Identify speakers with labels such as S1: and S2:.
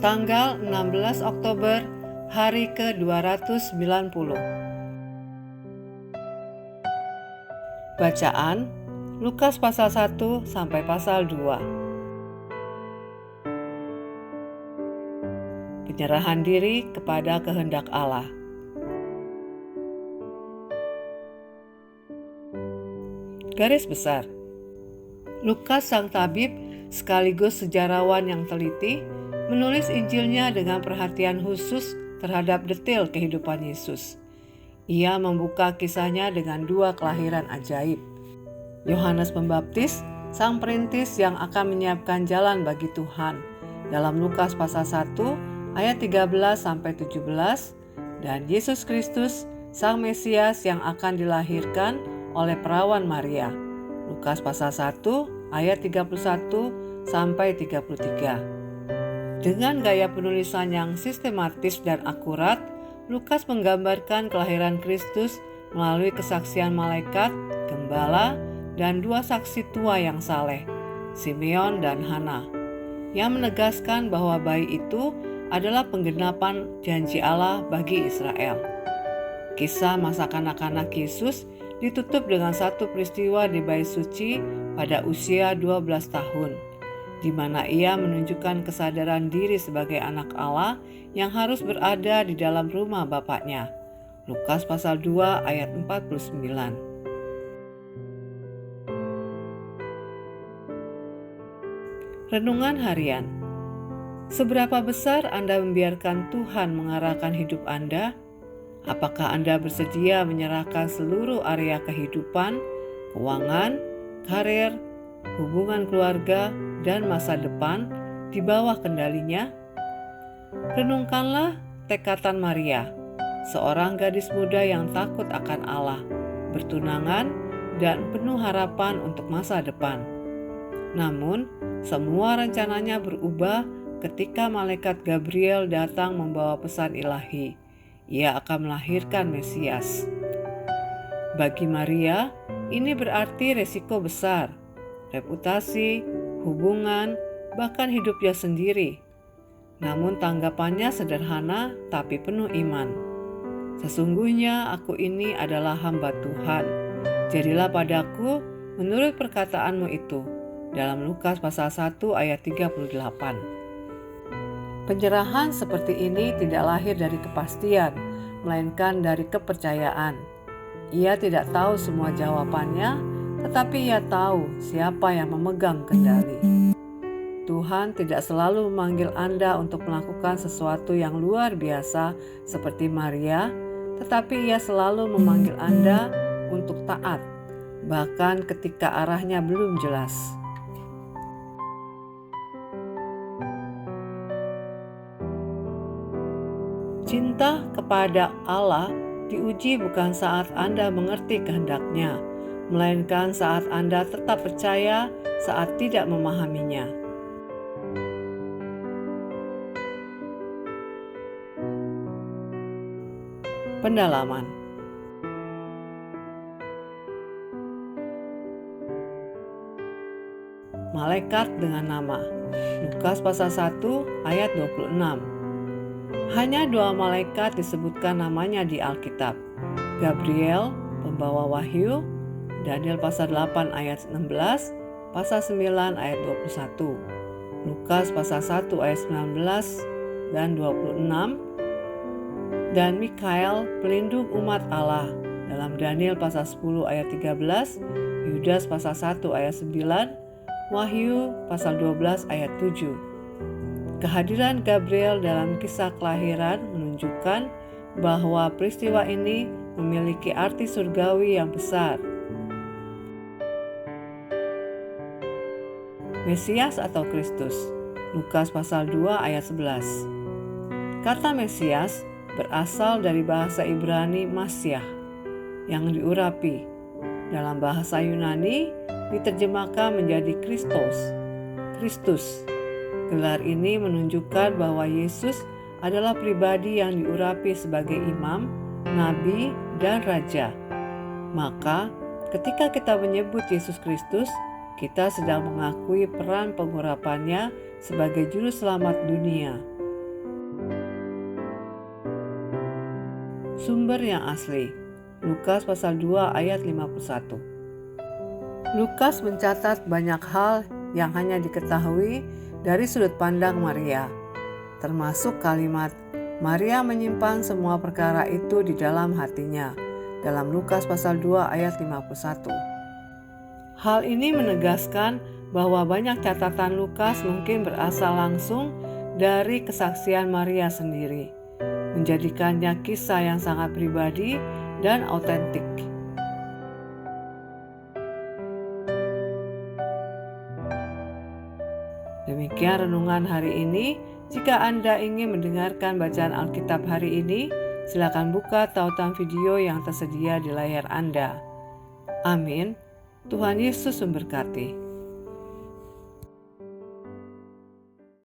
S1: Tanggal 16 Oktober, hari ke-290. Bacaan Lukas pasal 1 sampai pasal 2. Penyerahan diri kepada kehendak Allah. Garis besar, Lukas sang tabib sekaligus sejarawan yang teliti menulis Injilnya dengan perhatian khusus terhadap detail kehidupan Yesus. Ia membuka kisahnya dengan dua kelahiran ajaib. Yohanes Pembaptis, sang perintis yang akan menyiapkan jalan bagi Tuhan, dalam Lukas pasal 1 ayat 13 sampai 17, dan Yesus Kristus, sang Mesias yang akan dilahirkan oleh perawan Maria. Lukas pasal 1 ayat 31 sampai 33. Dengan gaya penulisan yang sistematis dan akurat, Lukas menggambarkan kelahiran Kristus melalui kesaksian malaikat, gembala, dan dua saksi tua yang saleh, Simeon dan Hana, yang menegaskan bahwa bayi itu adalah penggenapan janji Allah bagi Israel. Kisah masa kanak-kanak Yesus ditutup dengan satu peristiwa di bait suci pada usia 12 tahun, di mana ia menunjukkan kesadaran diri sebagai anak Allah yang harus berada di dalam rumah bapaknya. Lukas pasal 2 ayat 49. Renungan harian. Seberapa besar Anda membiarkan Tuhan mengarahkan hidup Anda? Apakah Anda bersedia menyerahkan seluruh area kehidupan, keuangan, karir, hubungan keluarga, dan masa depan di bawah kendalinya? Renungkanlah tekatan Maria, seorang gadis muda yang takut akan Allah, bertunangan, dan penuh harapan untuk masa depan. Namun, semua rencananya berubah ketika malaikat Gabriel datang membawa pesan ilahi. Ia akan melahirkan Mesias. Bagi Maria, ini berarti resiko besar, reputasi, hubungan, bahkan hidupnya sendiri. Namun tanggapannya sederhana tapi penuh iman. Sesungguhnya aku ini adalah hamba Tuhan. Jadilah padaku menurut perkataanmu itu. Dalam Lukas pasal 1 ayat 38. Penyerahan seperti ini tidak lahir dari kepastian, melainkan dari kepercayaan. Ia tidak tahu semua jawabannya, tetapi ia tahu siapa yang memegang kendali. Tuhan tidak selalu memanggil Anda untuk melakukan sesuatu yang luar biasa seperti Maria, tetapi ia selalu memanggil Anda untuk taat, bahkan ketika arahnya belum jelas. Cinta kepada Allah diuji bukan saat Anda mengerti kehendak-Nya, melainkan saat Anda tetap percaya saat tidak memahaminya. Pendalaman. Malaikat dengan nama. Lukas pasal 1 ayat 26. Hanya dua malaikat disebutkan namanya di Alkitab. Gabriel, pembawa wahyu, Daniel pasal 8 ayat 16, pasal 9 ayat 21. Lukas pasal 1 ayat 19 dan 26. Dan Mikael, pelindung umat Allah, dalam Daniel pasal 10 ayat 13, Yudas pasal 1 ayat 9, Wahyu pasal 12 ayat 7. Kehadiran Gabriel dalam kisah kelahiran menunjukkan bahwa peristiwa ini memiliki arti surgawi yang besar. Mesias atau Kristus. Lukas pasal 2 ayat 11. Kata Mesias berasal dari bahasa Ibrani Masyah yang diurapi. Dalam bahasa Yunani diterjemahkan menjadi Kristus. Gelar ini menunjukkan bahwa Yesus adalah pribadi yang diurapi sebagai imam, nabi, dan raja. Maka, ketika kita menyebut Yesus Kristus, kita sedang mengakui peran pengurapannya sebagai juru selamat dunia. sumber yang asli. Lukas pasal 2 ayat 51. Lukas mencatat banyak hal yang hanya diketahui dari sudut pandang Maria, termasuk kalimat Maria menyimpan semua perkara itu di dalam hatinya dalam Lukas pasal 2 ayat 51. Hal ini menegaskan bahwa banyak catatan Lukas mungkin berasal langsung dari kesaksian Maria sendiri, menjadikannya kisah yang sangat pribadi dan autentik. Demikian renungan hari ini. Jika Anda ingin mendengarkan bacaan Alkitab hari ini, silakan buka tautan video yang tersedia di layar Anda. Amin. Tuhan Yesus memberkati.